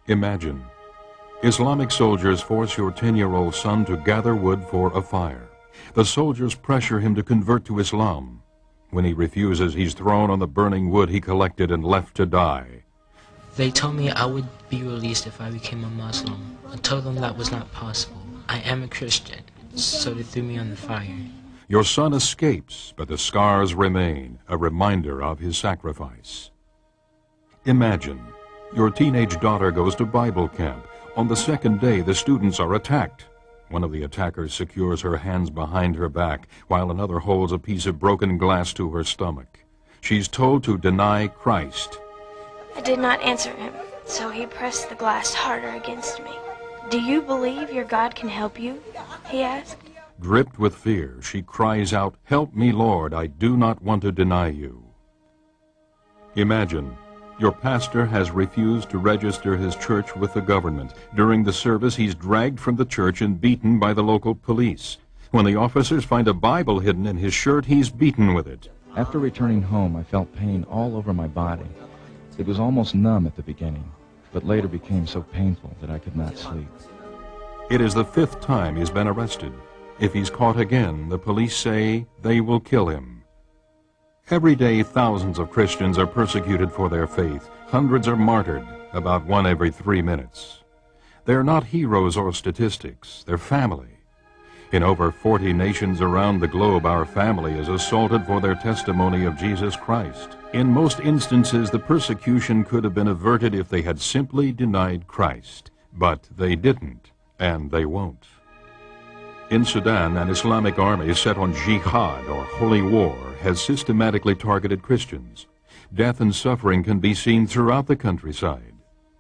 Imagine, Islamic soldiers force your 10-year-old son to gather wood for a fire. The soldiers pressure him to convert to Islam. When he refuses, he's thrown on the burning wood he collected and left to die. They told me I would be released if I became a Muslim. I told them that was not possible. I am a Christian, so they threw me on the fire. Your son escapes, but the scars remain, a reminder of his sacrifice. Imagine, your teenage daughter goes to Bible camp. On the second day, the students are attacked. One of the attackers secures her hands behind her back, while another holds a piece of broken glass to her stomach. She's told to deny Christ. I did not answer him, so he pressed the glass harder against me. "Do you believe your God can help you?" he asked. Gripped with fear, she cries out, "Help me, Lord, I do not want to deny you." Imagine, your pastor has refused to register his church with the government. During the service, he's dragged from the church and beaten by the local police. When the officers find a Bible hidden in his shirt, he's beaten with it. After returning home, I felt pain all over my body. It was almost numb at the beginning, but later became so painful that I could not sleep. It is the 5th time he's been arrested. If he's caught again, the police say they will kill him. Every day, thousands of Christians are persecuted for their faith. Hundreds are martyred, about 1 every 3 minutes. They're not heroes or statistics, they're family. In over 40 nations around the globe, our family is assaulted for their testimony of Jesus Christ. In most instances, the persecution could have been averted if they had simply denied Christ. But they didn't, and they won't. In Sudan, an Islamic army set on jihad, or holy war, has systematically targeted Christians. Death and suffering can be seen throughout the countryside.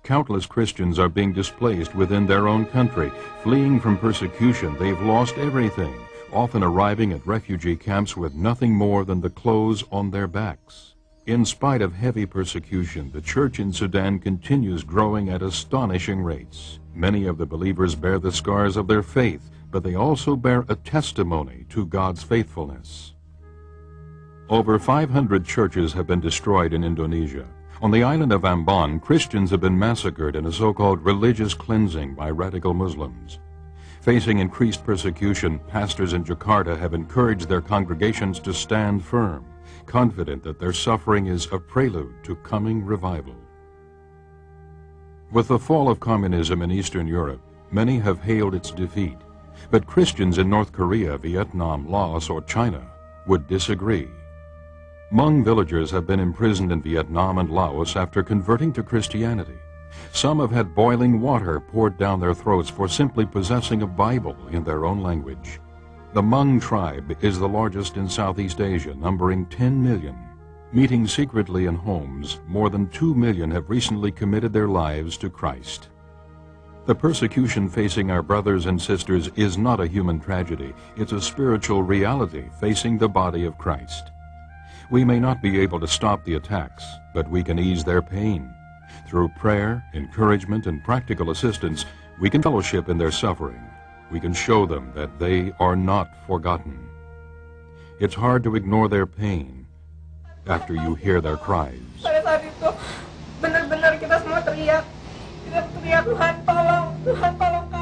Countless Christians are being displaced within their own country. Fleeing from persecution, they've lost everything, often arriving at refugee camps with nothing more than the clothes on their backs. In spite of heavy persecution, the church in Sudan continues growing at astonishing rates. Many of the believers bear the scars of their faith, but they also bear a testimony to God's faithfulness. Over 500 churches have been destroyed in Indonesia. On the island of Ambon, Christians have been massacred in a so-called religious cleansing by radical Muslims. Facing increased persecution, pastors in Jakarta have encouraged their congregations to stand firm, confident that their suffering is a prelude to coming revival. With the fall of communism in Eastern Europe, many have hailed its defeat. But Christians in North Korea, Vietnam, Laos, or China would disagree. Hmong villagers have been imprisoned in Vietnam and Laos after converting to Christianity. Some have had boiling water poured down their throats for simply possessing a Bible in their own language. The Hmong tribe is the largest in Southeast Asia, numbering 10 million. Meeting secretly in homes, more than 2 million have recently committed their lives to Christ. The persecution facing our brothers and sisters is not a human tragedy. It's a spiritual reality facing the body of Christ. We may not be able to stop the attacks, but we can ease their pain. Through prayer, encouragement, and practical assistance, we can fellowship in their suffering. We can show them that they are not forgotten. It's hard to ignore their pain after you hear their cries. Pada saat itu, benar-benar kita semua teriak, Tuhan tolong, Tuhan tolong.